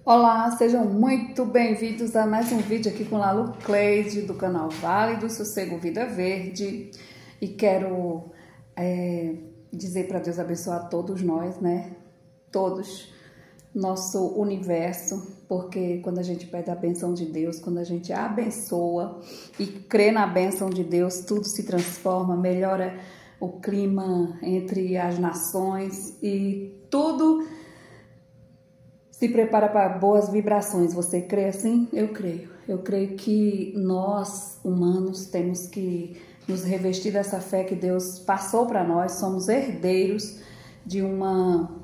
Olá, sejam muito bem-vindos a mais um vídeo aqui com Lalu Cleide do canal Vale do Sossego Vida Verde. E quero dizer para Deus abençoar todos nós, né? Todos, nosso universo, porque quando a gente pede a benção de Deus, quando a gente abençoa e crê na benção de Deus, tudo se transforma, melhora o clima entre as nações e tudo se prepara para boas vibrações. Você crê assim? Eu creio. Eu creio que nós, humanos, temos que nos revestir dessa fé que Deus passou para nós. Somos herdeiros de uma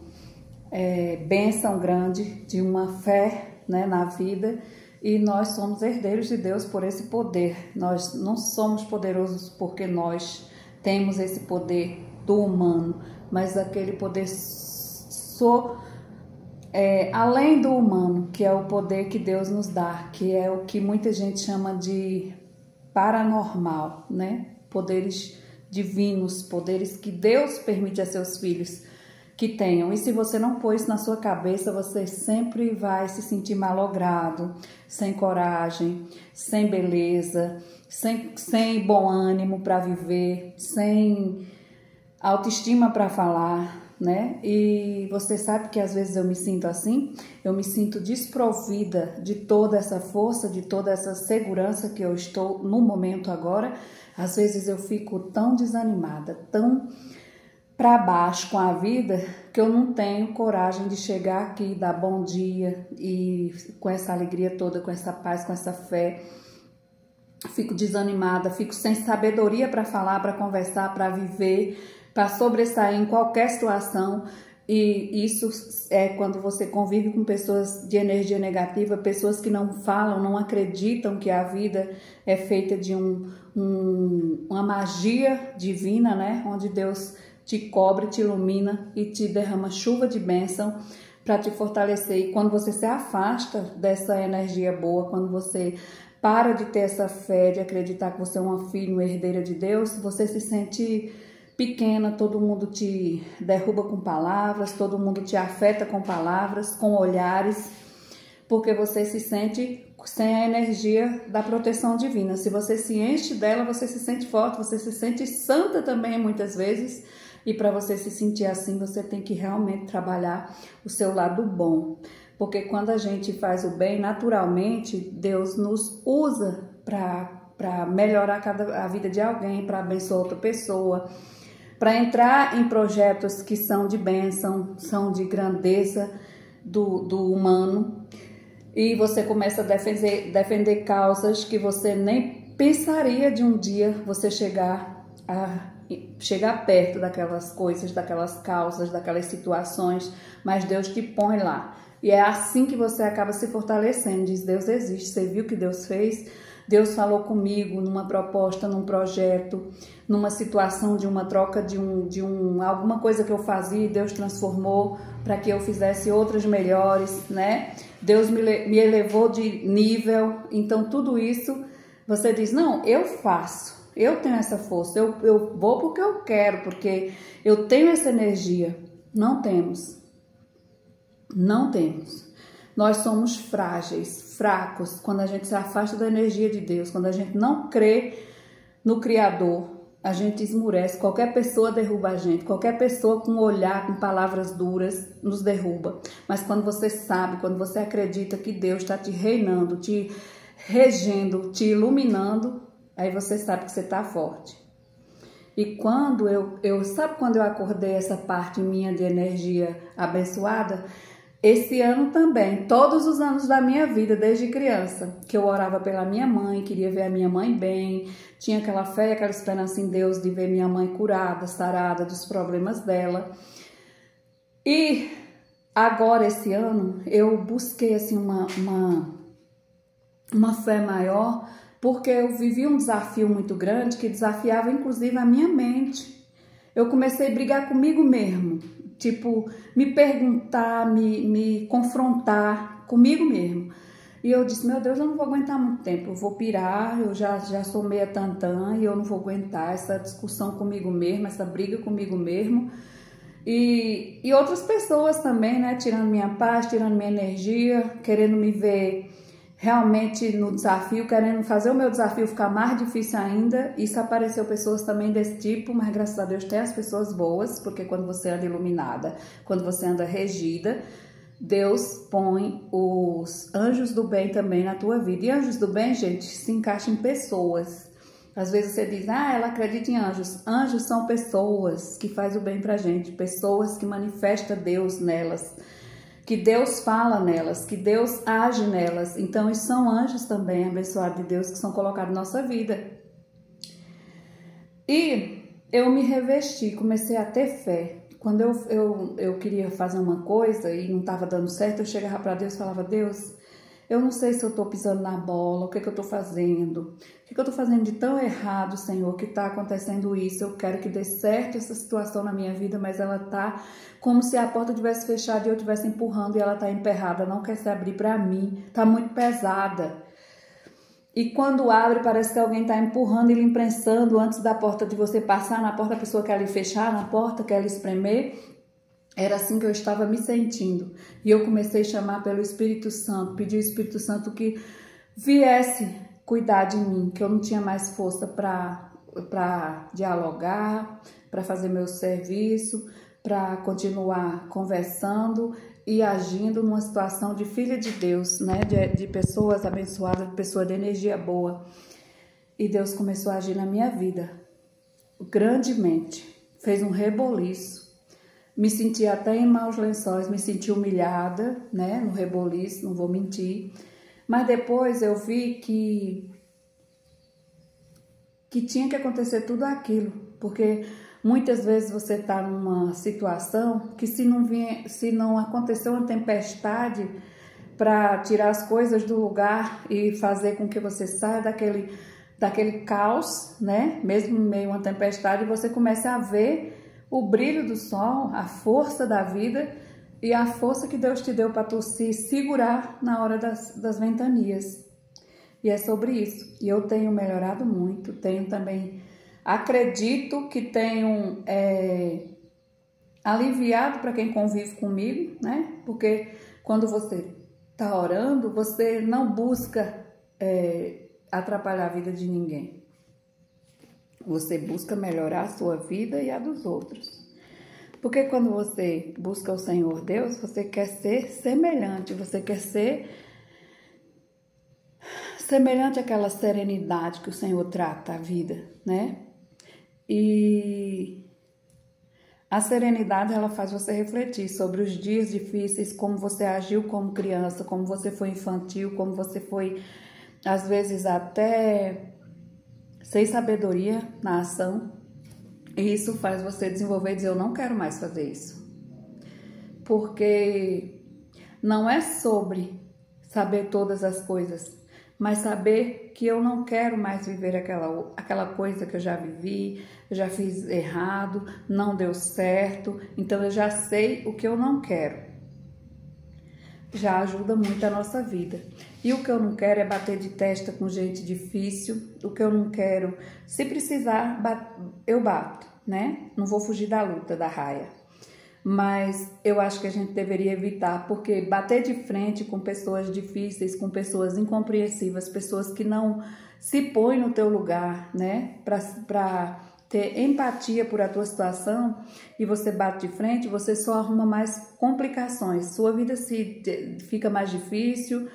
bênção grande, de uma fé, né, na vida. E nós somos herdeiros de Deus por esse poder. Nós não somos poderosos porque nós temos esse poder do humano, mas aquele poder além do humano, que é o poder que Deus nos dá, que é o que muita gente chama de paranormal, né? Poderes divinos, poderes que Deus permite a seus filhos que tenham. E se você não pôr isso na sua cabeça, você sempre vai se sentir malogrado, sem coragem, sem beleza, sem bom ânimo para viver, sem autoestima para falar, né? E você sabe que às vezes eu me sinto assim, eu me sinto desprovida de toda essa força, de toda essa segurança que eu estou no momento agora. Às vezes eu fico tão desanimada, tão para baixo com a vida, que eu não tenho coragem de chegar aqui, dar bom dia e com essa alegria toda, com essa paz, com essa fé. Fico desanimada, fico sem sabedoria para falar, para conversar, para viver, para sobressair em qualquer situação. E isso é quando você convive com pessoas de energia negativa, pessoas que não falam, não acreditam que a vida é feita de uma magia divina, né? Onde Deus te cobre, te ilumina e te derrama chuva de bênção para te fortalecer. E quando você se afasta dessa energia boa, quando você para de ter essa fé, de acreditar que você é uma filha, uma herdeira de Deus, você se sente pequena, todo mundo te derruba com palavras, todo mundo te afeta com palavras, com olhares, porque você se sente sem a energia da proteção divina. Se você se enche dela, você se sente forte, você se sente santa também muitas vezes. E para você se sentir assim, você tem que realmente trabalhar o seu lado bom. Porque quando a gente faz o bem, naturalmente, Deus nos usa para melhorar a vida de alguém, para abençoar outra pessoa, para entrar em projetos que são de bênção, são de grandeza do humano. E você começa a defender causas que você nem pensaria de um dia você chegar perto daquelas coisas, daquelas causas, daquelas situações, mas Deus te põe lá. E é assim que você acaba se fortalecendo. Diz: Deus existe, você viu o que Deus fez? Deus falou comigo numa proposta, num projeto, numa situação de uma troca de alguma coisa que eu fazia, Deus transformou para que eu fizesse outras melhores, né? Deus me elevou de nível. Então tudo isso você diz: não, eu faço. Eu tenho essa força, eu vou porque eu quero, porque eu tenho essa energia. Não temos. Não temos. Nós somos frágeis, fracos, quando a gente se afasta da energia de Deus, quando a gente não crê no Criador, a gente esmurece. Qualquer pessoa derruba a gente, qualquer pessoa com um olhar, com palavras duras, nos derruba. Mas quando você sabe, quando você acredita que Deus está te reinando, te regendo, te iluminando, aí você sabe que você está forte. E quando sabe quando eu acordei essa parte minha de energia abençoada? Esse ano também, todos os anos da minha vida, desde criança, que eu orava pela minha mãe, queria ver a minha mãe bem, tinha aquela fé e aquela esperança em Deus de ver minha mãe curada, sarada dos problemas dela. E agora, esse ano, eu busquei assim uma fé maior, porque eu vivi um desafio muito grande que desafiava inclusive a minha mente. Eu comecei a brigar comigo mesmo, tipo, me perguntar, me confrontar comigo mesmo. E eu disse: meu Deus, eu não vou aguentar muito tempo, eu vou pirar, eu já sou meia tantã e eu não vou aguentar essa discussão comigo mesmo, essa briga comigo mesmo. E outras pessoas também, né? Tirando minha paz, tirando minha energia, querendo me ver realmente no desafio, querendo fazer o meu desafio ficar mais difícil ainda. Isso apareceu pessoas também desse tipo, mas graças a Deus tem as pessoas boas, porque quando você anda iluminada, quando você anda regida, Deus põe os anjos do bem também na tua vida. E anjos do bem, gente, se encaixa em pessoas. Às vezes você diz, ela acredita em anjos. Anjos são pessoas que fazem o bem pra gente, pessoas que manifestam Deus nelas, que Deus fala nelas, que Deus age nelas. Então, eles são anjos também, abençoados de Deus, que são colocados na nossa vida. E eu me revesti, comecei a ter fé. Quando eu queria fazer uma coisa e não estava dando certo, eu chegava para Deus e falava, Deus, eu não sei se eu estou pisando na bola, o que eu estou fazendo? O que eu estou fazendo de tão errado, Senhor, que está acontecendo isso? Eu quero que dê certo essa situação na minha vida, mas ela está como se a porta tivesse fechada e eu estivesse empurrando e ela está emperrada, não quer se abrir para mim, está muito pesada. E quando abre, parece que alguém está empurrando e lhe imprensando antes da porta de você passar na porta, a pessoa quer lhe fechar na porta, quer lhe espremer. Era assim que eu estava me sentindo. E eu comecei a chamar pelo Espírito Santo, pedir ao Espírito Santo que viesse cuidar de mim, que eu não tinha mais força para dialogar, para fazer meu serviço, para continuar conversando e agindo numa situação de filha de Deus, né? De pessoas abençoadas, de pessoas de energia boa. E Deus começou a agir na minha vida grandemente, fez um reboliço. Me senti até em maus lençóis, me senti humilhada, né? No reboliço, não vou mentir. Mas depois eu vi que tinha que acontecer tudo aquilo, porque muitas vezes você está numa situação que se não acontecer uma tempestade para tirar as coisas do lugar e fazer com que você saia daquele caos, né? Mesmo em meio a uma tempestade, você comece a ver o brilho do sol, a força da vida e a força que Deus te deu para tu se segurar na hora das ventanias. E é sobre isso. E eu tenho melhorado muito, tenho também, acredito que tenho aliviado para quem convive comigo, né? Porque quando você está orando, você não busca atrapalhar a vida de ninguém. Você busca melhorar a sua vida e a dos outros. Porque quando você busca o Senhor Deus, você quer ser semelhante, você quer ser semelhante àquela serenidade que o Senhor trata a vida, né? E a serenidade, ela faz você refletir sobre os dias difíceis, como você agiu como criança, como você foi infantil, como você foi, às vezes, até sem sabedoria na ação. E isso faz você desenvolver e dizer, eu não quero mais fazer isso. Porque não é sobre saber todas as coisas, mas saber que eu não quero mais viver aquela coisa que eu já vivi, eu já fiz errado, não deu certo, então eu já sei o que eu não quero. Já ajuda muito a nossa vida. E o que eu não quero é bater de testa com gente difícil, o que eu não quero, se precisar, eu bato, né? Não vou fugir da luta, da raia. Mas eu acho que a gente deveria evitar, porque bater de frente com pessoas difíceis, com pessoas incompreensivas, pessoas que não se põem no teu lugar, né? Para ter empatia por a tua situação, e você bate de frente, você só arruma mais complicações. Sua vida fica mais difícil,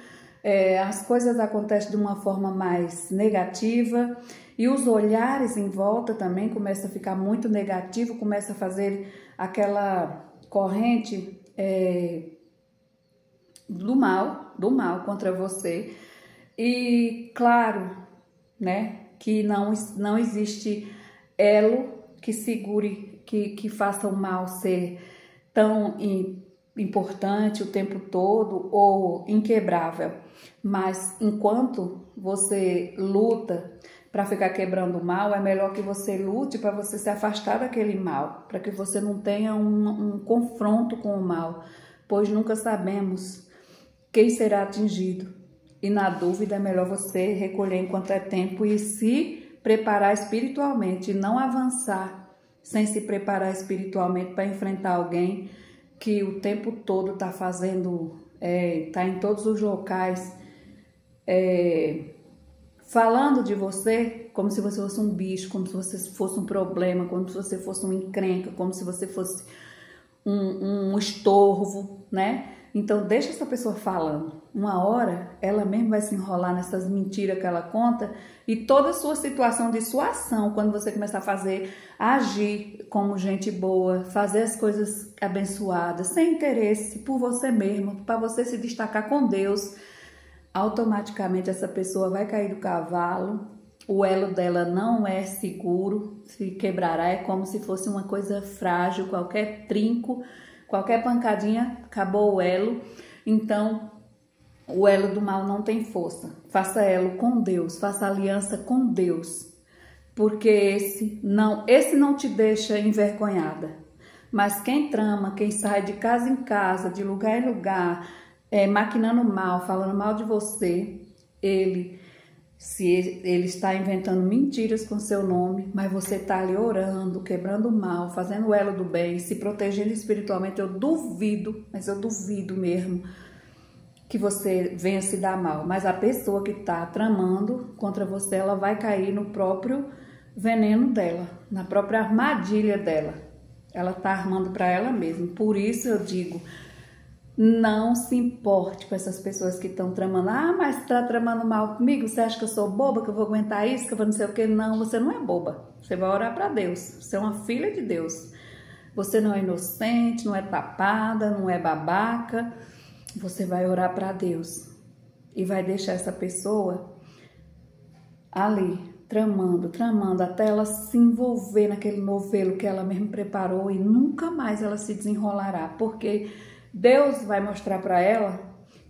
as coisas acontecem de uma forma mais negativa, e os olhares em volta também começam a ficar muito negativo, começa a fazer aquela corrente do mal contra você. E claro, né, que não existe elo que segure, que faça o mal ser tão importante o tempo todo ou inquebrável. Mas enquanto você luta para ficar quebrando o mal, é melhor que você lute para você se afastar daquele mal, para que você não tenha um confronto com o mal, pois nunca sabemos quem será atingido. E na dúvida é melhor você recolher enquanto é tempo e se preparar espiritualmente, não avançar sem se preparar espiritualmente para enfrentar alguém que o tempo todo está fazendo, está em todos os locais, falando de você como se você fosse um bicho, como se você fosse um problema, como se você fosse um encrenca, como se você fosse um estorvo, né? Então deixa essa pessoa falando. Uma hora ela mesmo vai se enrolar nessas mentiras que ela conta, e toda a sua situação de sua ação, quando você começar a agir como gente boa, fazer as coisas abençoadas, sem interesse, por você mesmo, para você se destacar com Deus, automaticamente essa pessoa vai cair do cavalo, o elo dela não é seguro, se quebrará, é como se fosse uma coisa frágil, qualquer trinco, qualquer pancadinha, acabou o elo. Então, o elo do mal não tem força. Faça elo com Deus, faça aliança com Deus, porque esse não te deixa envergonhada. Mas quem trama, quem sai de casa em casa, de lugar em lugar, maquinando mal, falando mal de você, se ele está inventando mentiras com seu nome, mas você está ali orando, quebrando o mal, fazendo o elo do bem, se protegendo espiritualmente, eu duvido, mas eu duvido mesmo que você venha se dar mal. Mas a pessoa que está tramando contra você, ela vai cair no próprio veneno dela, na própria armadilha dela. Ela está armando para ela mesma. Por isso eu digo, não se importe com essas pessoas que estão tramando. Ah, mas está tramando mal comigo? Você acha que eu sou boba, que eu vou aguentar isso, que eu vou não sei o quê? Não, você não é boba. Você vai orar para Deus. Você é uma filha de Deus. Você não é inocente, não é tapada, não é babaca. Você vai orar para Deus e vai deixar essa pessoa ali, tramando, até ela se envolver naquele novelo que ela mesmo preparou, e nunca mais ela se desenrolará, porque Deus vai mostrar para ela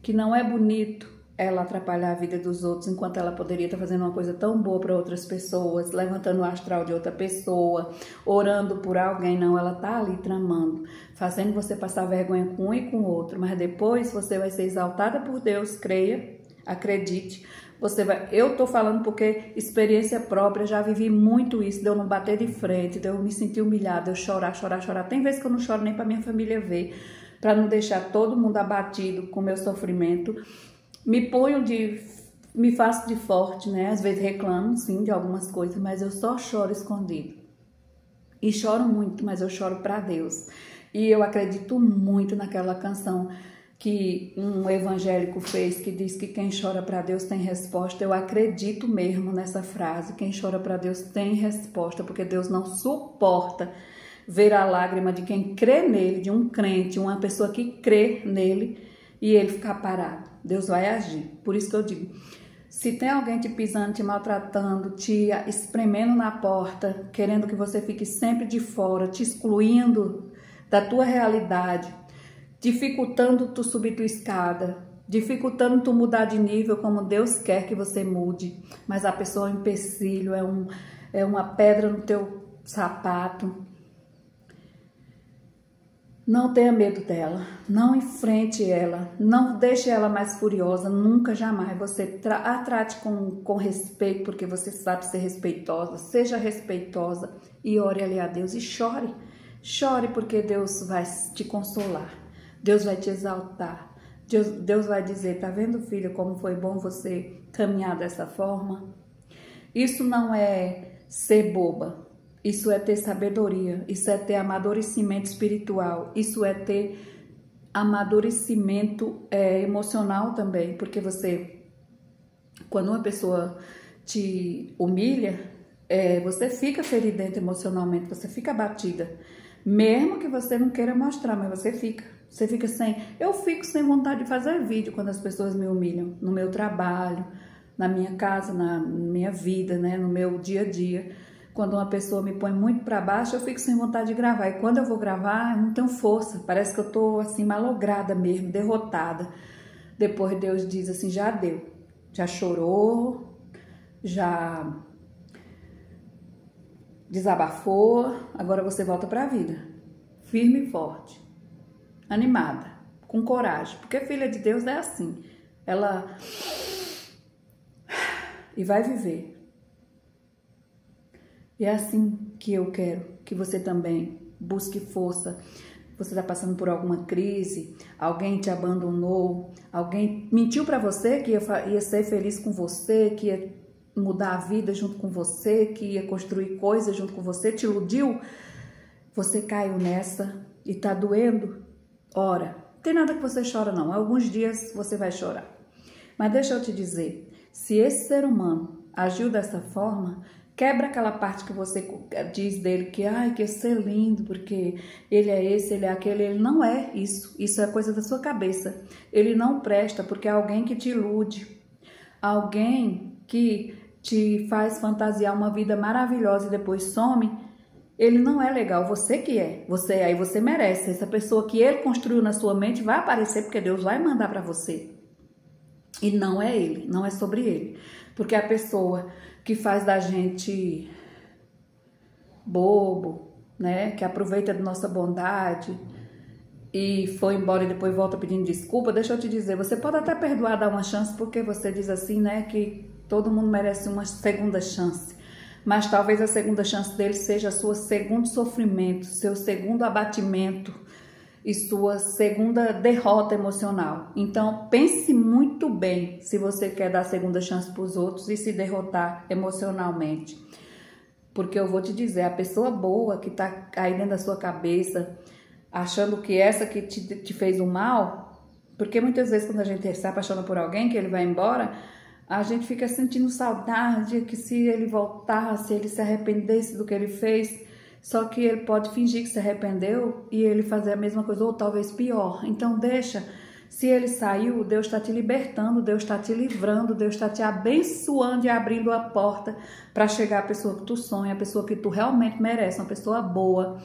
que não é bonito ela atrapalhar a vida dos outros, enquanto ela poderia estar fazendo uma coisa tão boa para outras pessoas, levantando o astral de outra pessoa, orando por alguém. Não, ela tá ali tramando, fazendo você passar vergonha com um e com o outro, mas depois você vai ser exaltada por Deus, creia, acredite. Eu tô falando porque experiência própria, já vivi muito isso, de eu não bater de frente, de eu me sentir humilhada, de eu chorar. Tem vezes que eu não choro nem para minha família ver, para não deixar todo mundo abatido com o meu sofrimento. Me faço de forte, né? Às vezes reclamo, sim, de algumas coisas, mas eu só choro escondido. E choro muito, mas eu choro para Deus. E eu acredito muito naquela canção que um evangélico fez, que diz que quem chora para Deus tem resposta. Eu acredito mesmo nessa frase, quem chora para Deus tem resposta, porque Deus não suporta ver a lágrima de quem crê nele, de um crente, uma pessoa que crê nele, e ele ficar parado. Deus vai agir. Por isso que eu digo, se tem alguém te pisando, te maltratando, te espremendo na porta, querendo que você fique sempre de fora, te excluindo da tua realidade, dificultando tu subir tua escada, dificultando tu mudar de nível como Deus quer que você mude, mas a pessoa é um empecilho, é uma pedra no teu sapato, não tenha medo dela, não enfrente ela, não deixe ela mais furiosa, nunca, jamais. Você a trate com respeito, porque você sabe ser respeitosa, seja respeitosa e ore ali a Deus e chore. Chore, porque Deus vai te consolar, Deus vai te exaltar, Deus vai dizer, tá vendo, filha, como foi bom você caminhar dessa forma? Isso não é ser boba. Isso é ter sabedoria, isso é ter amadurecimento espiritual, isso é ter amadurecimento emocional também, porque quando uma pessoa te humilha, você fica feridenta emocionalmente, você fica abatida, mesmo que você não queira mostrar, mas você fica eu fico sem vontade de fazer vídeo quando as pessoas me humilham, no meu trabalho, na minha casa, na minha vida, né, no meu dia a dia. Quando uma pessoa me põe muito para baixo, eu fico sem vontade de gravar. E quando eu vou gravar, eu não tenho força. Parece que eu tô assim, malograda mesmo, derrotada. Depois Deus diz assim, já deu. Já chorou, já desabafou. Agora você volta para a vida. Firme e forte. Animada. Com coragem. Porque filha de Deus é assim. Ela... E vai viver. E é assim que eu quero que você também busque força. Você está passando por alguma crise, alguém te abandonou, alguém mentiu para você que ia ser feliz com você, que ia mudar a vida junto com você, que ia construir coisas junto com você, te iludiu, você caiu nessa e tá doendo? Ora, não tem nada que você chora não, alguns dias você vai chorar. Mas deixa eu te dizer, se esse ser humano agiu dessa forma, quebra aquela parte que você diz dele que, ai, que ia ser lindo, porque ele é esse, ele é aquele. Ele não é isso. Isso é coisa da sua cabeça. Ele não presta porque é alguém que te ilude. Alguém que te faz fantasiar uma vida maravilhosa e depois some. Ele não é legal, você que é. Aí você merece. Essa pessoa que ele construiu na sua mente vai aparecer porque Deus vai mandar para você. E não é ele, não é sobre ele. Porque a pessoa que faz da gente bobo, né? Que aproveita da nossa bondade e foi embora e depois volta pedindo desculpa, deixa eu te dizer, você pode até perdoar, dar uma chance, porque você diz assim, né? Que todo mundo merece uma segunda chance. Mas talvez a segunda chance dele seja seu segundo sofrimento, seu segundo abatimento e sua segunda derrota emocional. Então, pense muito bem se você quer dar segunda chance para os outros e se derrotar emocionalmente. Porque eu vou te dizer, a pessoa boa que está aí dentro da sua cabeça, achando que essa que te fez o mal, porque muitas vezes quando a gente se apaixona por alguém, que ele vai embora, a gente fica sentindo saudade, que se ele voltasse, ele se arrependesse do que ele fez. Só que ele pode fingir que se arrependeu e ele fazer a mesma coisa, ou talvez pior. Então deixa, se ele saiu, Deus está te libertando, Deus está te livrando, Deus está te abençoando e abrindo a porta para chegar a pessoa que tu sonha, a pessoa que tu realmente merece, uma pessoa boa,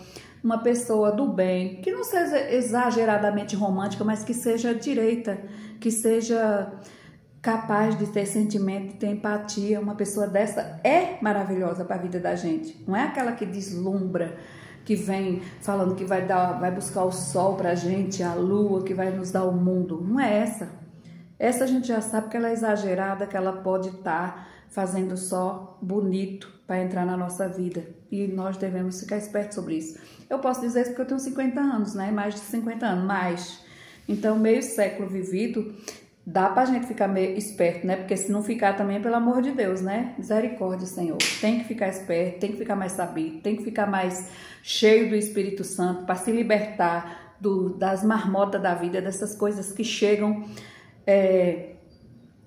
uma pessoa do bem, que não seja exageradamente romântica, mas que seja direita, que seja capaz de ter sentimento, de ter empatia. Uma pessoa dessa é maravilhosa para a vida da gente. Não é aquela que deslumbra, que vem falando que vai buscar o sol para a gente, a lua, que vai nos dar o mundo. Não é essa. Essa a gente já sabe que ela é exagerada, que ela pode estar fazendo só bonito para entrar na nossa vida. E nós devemos ficar espertos sobre isso. Eu posso dizer isso porque eu tenho 50 anos, né? Mais de 50 anos, mais. Então, meio século vivido, dá pra gente ficar meio esperto, né? Porque se não ficar também, pelo amor de Deus, né? Misericórdia, Senhor. Tem que ficar esperto, tem que ficar mais sabido, tem que ficar mais cheio do Espírito Santo para se libertar das marmotas da vida, dessas coisas que chegam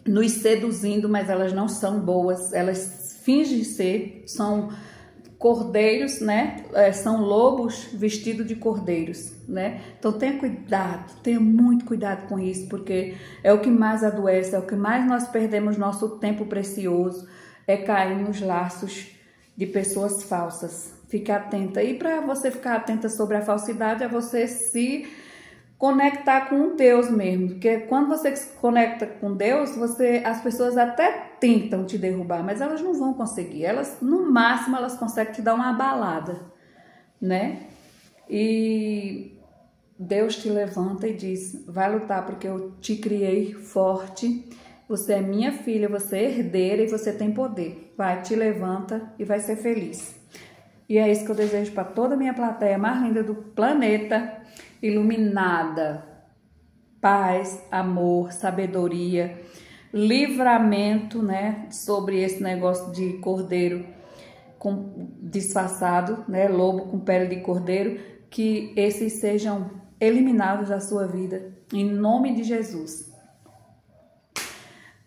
nos seduzindo, mas elas não são boas, elas fingem ser, são cordeiros, né? São lobos vestidos de cordeiros, né? Então tenha cuidado, tenha muito cuidado com isso, porque é o que mais adoece, é o que mais nós perdemos nosso tempo precioso, é cair nos laços de pessoas falsas. Fique atenta. E para você ficar atenta sobre a falsidade, é você se conectar com Deus mesmo, porque quando você se conecta com Deus, as pessoas até tentam te derrubar, mas elas não vão conseguir. Elas, no máximo, elas conseguem te dar uma abalada, né? E Deus te levanta e diz, vai lutar porque eu te criei forte, você é minha filha, você é herdeira e você tem poder. Vai, te levanta e vai ser feliz. E é isso que eu desejo para toda a minha plateia mais linda do planeta, iluminada, paz, amor, sabedoria, livramento, né, sobre esse negócio de cordeiro disfarçado, né, lobo com pele de cordeiro, que esses sejam eliminados da sua vida, em nome de Jesus.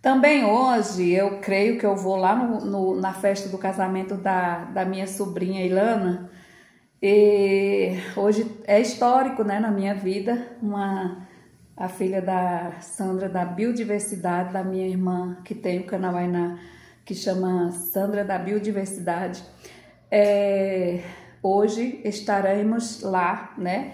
Também hoje eu creio que eu vou lá na festa do casamento da minha sobrinha Ilana. E hoje é histórico, né, na minha vida, a filha da Sandra da Biodiversidade, da minha irmã, que tem o canal aí que chama Sandra da Biodiversidade. Hoje estaremos lá, né,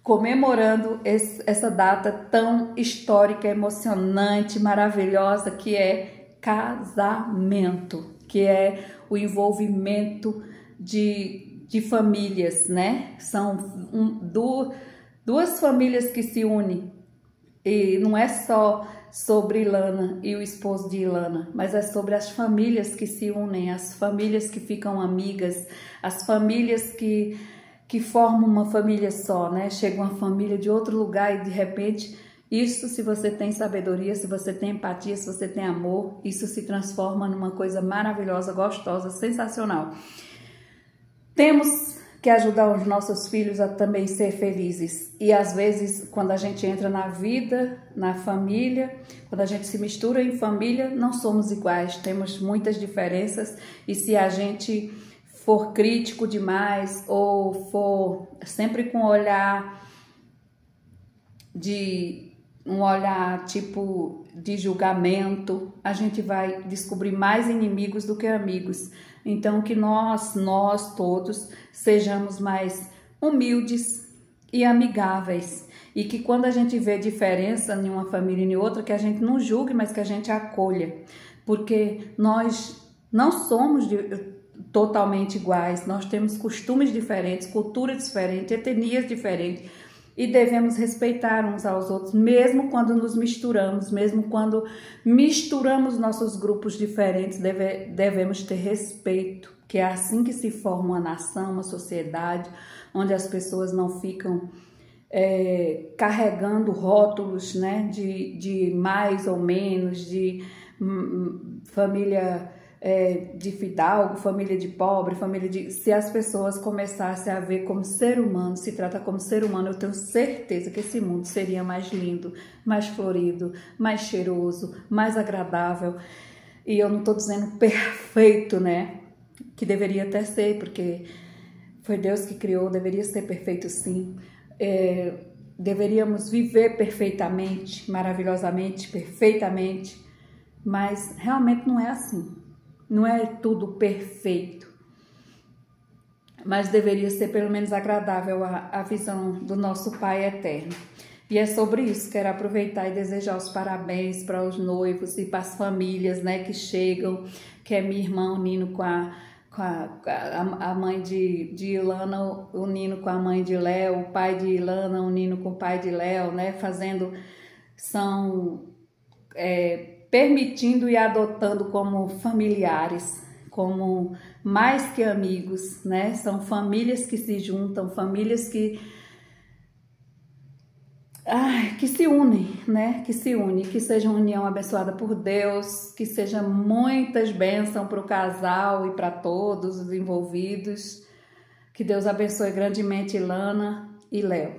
comemorando essa data tão histórica, emocionante, maravilhosa, que é casamento, que é o envolvimento de famílias, né? São duas famílias que se unem E não é só sobre Ilana e o esposo de Ilana, mas é sobre as famílias que se unem, as famílias que ficam amigas, as famílias que formam uma família só, né? Chega uma família de outro lugar e de repente, isso, se você tem sabedoria, se você tem empatia, se você tem amor, isso se transforma numa coisa maravilhosa, gostosa, sensacional. Temos que ajudar os nossos filhos a também ser felizes. E às vezes, quando a gente entra na vida, na família, quando a gente se mistura em família, não somos iguais, temos muitas diferenças. E se a gente for crítico demais ou for sempre com um olhar tipo de julgamento, a gente vai descobrir mais inimigos do que amigos. Então que nós todos sejamos mais humildes e amigáveis, e que quando a gente vê diferença em uma família e em outra, que a gente não julgue, mas que a gente acolha, porque nós não somos totalmente iguais, nós temos costumes diferentes, culturas diferentes, etnias diferentes, e devemos respeitar uns aos outros, mesmo quando nos misturamos, mesmo quando misturamos nossos grupos diferentes, devemos ter respeito, que é assim que se forma uma nação, uma sociedade, onde as pessoas não ficam carregando rótulos, né, de mais ou menos, de família de fidalgo, família de pobre, se as pessoas começassem a ver como ser humano, se trata como ser humano, eu tenho certeza que esse mundo seria mais lindo, mais florido, mais cheiroso, mais agradável. E eu não estou dizendo perfeito, né, que deveria até ser, porque foi Deus que criou, deveria ser perfeito sim. Deveríamos viver perfeitamente, maravilhosamente, perfeitamente, mas realmente não é assim. Não é tudo perfeito, mas deveria ser pelo menos agradável a visão do nosso Pai eterno. E é sobre isso, quero aproveitar e desejar os parabéns para os noivos e para as famílias, né, que chegam, que é minha irmã unindo com a mãe de Ilana, unindo com a mãe de Léo, o pai de Ilana unindo com o pai de Léo, né, permitindo e adotando como familiares, como mais que amigos, né? São famílias que se juntam, famílias que se unem, né? Que se unem, que seja uma união abençoada por Deus, que seja muitas bênçãos para o casal e para todos os envolvidos. Que Deus abençoe grandemente Ilana e Léo.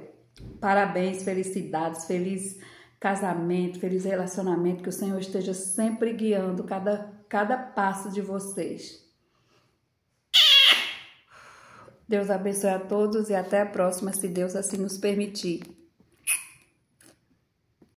Parabéns, felicidades, feliz casamento, feliz relacionamento, que o Senhor esteja sempre guiando cada passo de vocês. Deus abençoe a todos e até a próxima, se Deus assim nos permitir.